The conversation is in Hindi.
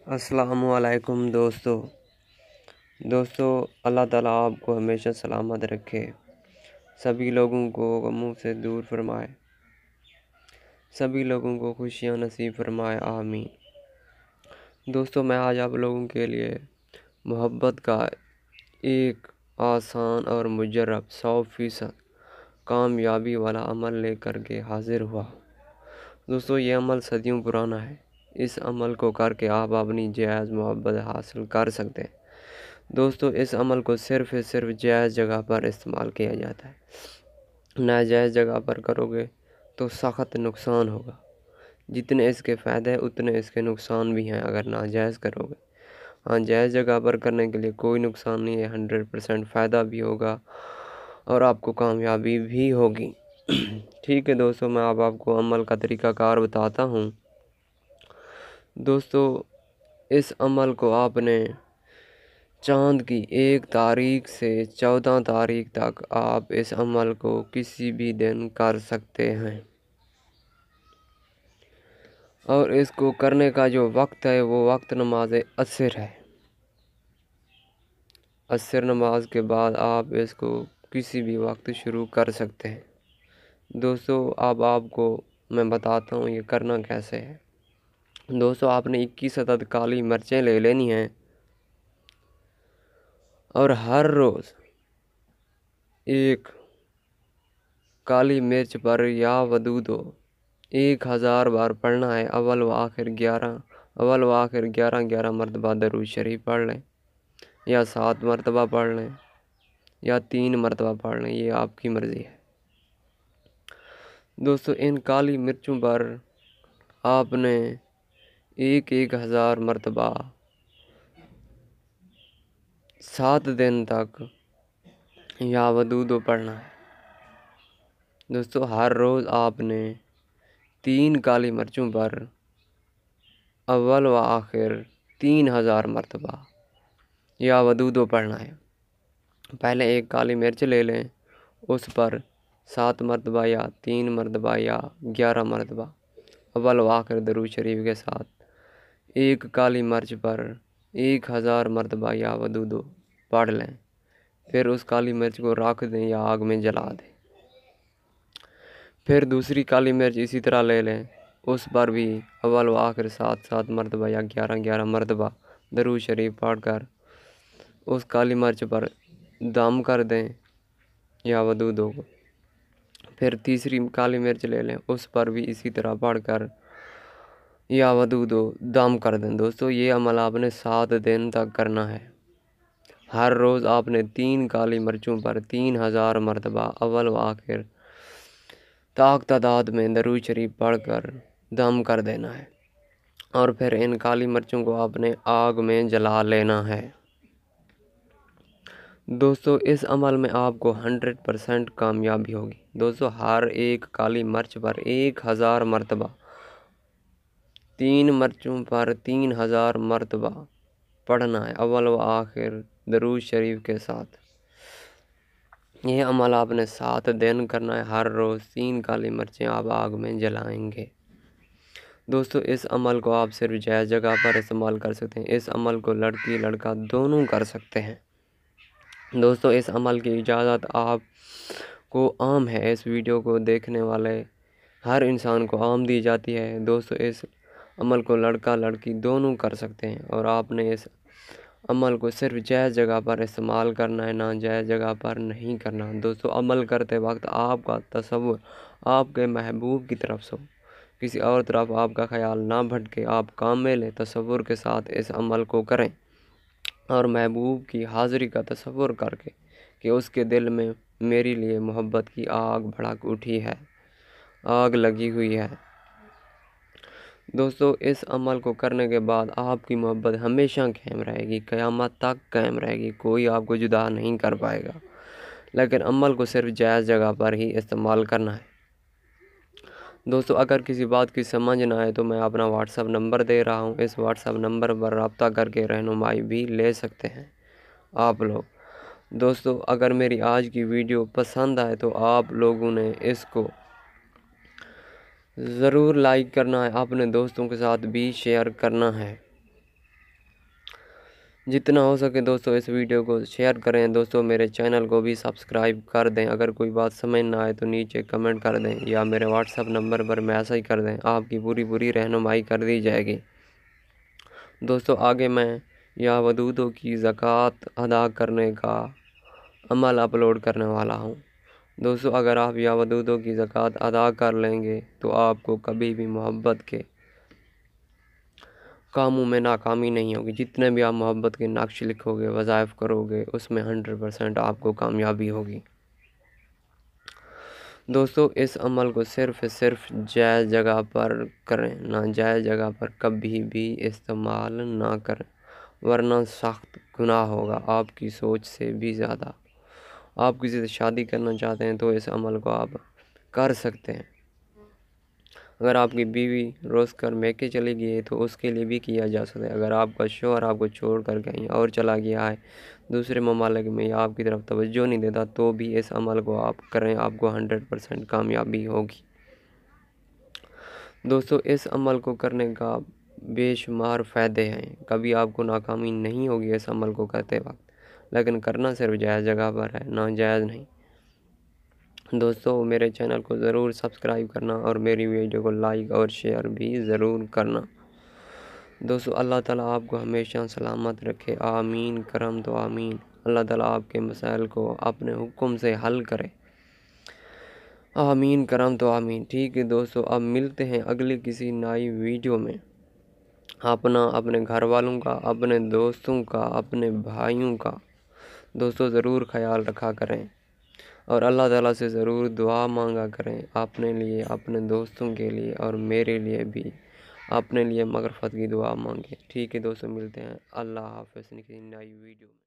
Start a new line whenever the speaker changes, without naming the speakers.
अस्सलामुअलैकुम दोस्तों अल्लाह ताला आपको हमेशा सलामत रखे, सभी लोगों को गमों से दूर फरमाए, सभी लोगों को खुशियाँ नसीब फरमाए, आमीन। दोस्तों मैं आज आप लोगों के लिए मोहब्बत का एक आसान और मुजर्रब 100% कामयाबी वाला अमल लेकर के हाजिर हुआ। दोस्तों ये अमल सदियों पुराना है। इस अमल को करके आप अपनी जायज़ मोहब्बत हासिल कर सकते हैं। दोस्तों इस अमल को सिर्फ़ जायज़ जगह पर इस्तेमाल किया जाता है। नाजायज़ जगह पर करोगे तो सख्त नुकसान होगा। जितने इसके फ़ायदे उतने इसके नुकसान भी हैं अगर नाजायज़ करोगे। हाँ, जायज़ जगह पर करने के लिए कोई नुकसान नहीं है, 100% फ़ायदा भी होगा और आपको कामयाबी भी होगी। ठीक है दोस्तों, मैं अब आपको अमल का तरीक़ाकार बताता हूँ। दोस्तों इस अमल को आपने चाँद की 1 तारीख से 14 तारीख तक आप इस अमल को किसी भी दिन कर सकते हैं और इसको करने का जो वक्त है वो वक्त नमाज असर है। असर नमाज के बाद आप इसको किसी भी वक्त शुरू कर सकते हैं। दोस्तों अब आपको मैं बताता हूँ ये करना कैसे है। दोस्तों आपने 21 अदद काली मिर्चें ले लेनी हैं और हर रोज़ एक काली मिर्च पर या वदूद 1000 बार पढ़ना है। अव्वल व आखिर 11 मरतबा दरूद शरीफ पढ़ लें या 7 मरतबा पढ़ लें या 3 मरतबा पढ़ लें, ये आपकी मर्ज़ी है। दोस्तों इन काली मिर्चों पर आपने 1000 मरतबा 7 दिन तक या वदूद पढ़ना है। दोस्तों हर रोज़ आपने 3 काली मिर्चों पर अव्वल व आखिर 3000 मरतबा या वदूद पढ़ना है। पहले एक काली मिर्च ले लें, उस पर 7 मरतबा या 3 मरतबा या 11 मरतबा अव्वल व आखिर दरूद शरीफ के साथ एक काली मिर्च पर 1000 मरतबा या वदूद पढ़ लें। फिर उस काली मिर्च को रख दें या आग में जला दें। फिर दूसरी काली मिर्च इसी तरह ले लें, उस पर भी अव्वल व आखिर 7 मरतबा या 11 मरतबा दरूद शरीफ पढ़ कर उस काली मिर्च पर दम कर दें या वदूद को। फिर तीसरी काली मिर्च ले लें, उस पर भी इसी तरह पढ़ कर या वदूद दम कर दें। दोस्तों ये अमल आपने 7 दिन तक करना है। हर रोज़ आपने 3 काली मिर्चों पर 3000 मरतबा अव्वल व आखिर तादाद में दरूद शरीफ पढ़ कर दम कर देना है और फिर इन काली मिर्चों को आपने आग में जला लेना है। दोस्तों इस अमल में आपको 100% कामयाबी होगी। दोस्तों हर एक काली मिर्च पर 1000 मरतबा 3 मिर्चों पर 3000 मरतबा पढ़ना है अव्वल व आखिर दरूद शरीफ के साथ। यह अमल आपने 7 दिन करना है। हर रोज़ 3 काली मिर्चें आप आग में जलाएंगे। दोस्तों इस अमल को आप सिर्फ जायज़ जगह पर इस्तेमाल कर सकते हैं। इस अमल को लड़की लड़का दोनों कर सकते हैं। दोस्तों इस अमल की इजाज़त आपको आम है। इस वीडियो को देखने वाले हर इंसान को आम दी जाती है। दोस्तों इस अमल को लड़का लड़की दोनों कर सकते हैं और आपने इस अमल को सिर्फ जायज़ जगह पर इस्तेमाल करना है, ना जायज़ जगह पर नहीं करना। दोस्तों अमल करते वक्त आपका तसव्वुर आपके महबूब की तरफ से, किसी और तरफ आपका ख्याल ना भटके। आप कामिल तसव्वुर के साथ इस अमल को करें और महबूब की हाज़िरी का तसव्वुर करके कि उसके दिल में मेरे लिए मोहब्बत की आग भड़क उठी है, आग लगी हुई है। दोस्तों इस अमल को करने के बाद आपकी मोहब्बत हमेशा कायम रहेगी, क़यामत तक कायम रहेगी, कोई आपको जुदा नहीं कर पाएगा। लेकिन अमल को सिर्फ जायज़ जगह पर ही इस्तेमाल करना है। दोस्तों अगर किसी बात की समझ ना आए तो मैं अपना व्हाट्सअप नंबर दे रहा हूँ। इस व्हाट्सअप नंबर पर रब्ता करके रहनुमाई भी ले सकते हैं आप लोग। दोस्तों अगर मेरी आज की वीडियो पसंद आए तो आप लोगों ने इसको ज़रूर लाइक करना है, अपने दोस्तों के साथ भी शेयर करना है। जितना हो सके दोस्तों इस वीडियो को शेयर करें दोस्तों, मेरे चैनल को भी सब्सक्राइब कर दें। अगर कोई बात समझ ना आए तो नीचे कमेंट कर दें या मेरे व्हाट्सएप नंबर पर मैसेज कर दें, आपकी पूरी रहनुमाई कर दी जाएगी। दोस्तों आगे मैं या वदूदों की ज़कात अदा करने का अमल अपलोड करने वाला हूँ। दोस्तों अगर आप या वदूदों की ज़कात अदा कर लेंगे तो आपको कभी भी मोहब्बत के कामों में नाकामी नहीं होगी। जितने भी आप मोहब्बत के नक्श लिखोगे, वज़ाइफ करोगे, उसमें 100% आपको कामयाबी होगी। दोस्तों इस अमल को सिर्फ़ जायज़ जगह पर करें, नाजायज़ जगह पर कभी भी इस्तेमाल ना करें, वरना सख्त गुनाह होगा आपकी सोच से भी ज़्यादा। आप किसी से शादी करना चाहते हैं तो इस अमल को आप कर सकते हैं। अगर आपकी बीवी रोज़ कर मैके चली गई है तो उसके लिए भी किया जा सकता है। अगर आपका शौहर आपको छोड़ कर कहीं और चला गया है दूसरे ममालिक में या आपकी तरफ तवज्जो नहीं देता तो भी इस अमल को आप करें, आपको 100% कामयाबी होगी। दोस्तों इस अमल को करने का बेशुमार फ़ायदे हैं, कभी आपको नाकामी नहीं होगी इस अमल को करते वक्त, लेकिन करना सिर्फ जायज़ जगह पर है, नाजायज़ नहीं। दोस्तों मेरे चैनल को ज़रूर सब्सक्राइब करना और मेरी वीडियो को लाइक और शेयर भी ज़रूर करना। दोस्तों अल्लाह ताला आपको हमेशा सलामत रखे, आमीन करम तो आमीन। अल्लाह ताला आपके मसाइल को अपने हुक्म से हल करे, आमीन करम तो आमीन। ठीक है दोस्तों, अब मिलते हैं अगली किसी नई वीडियो में। अपने घर वालों का, अपने दोस्तों का, अपने भाइयों का दोस्तों ज़रूर ख्याल रखा करें और अल्लाह ताला से ज़रूर दुआ मांगा करें अपने लिए, अपने दोस्तों के लिए और मेरे लिए भी अपने लिए मग़फ़िरत की दुआ मांगे। ठीक है दोस्तों, मिलते हैं। अल्लाह हाफ़िज़ किसी नई वीडियो में।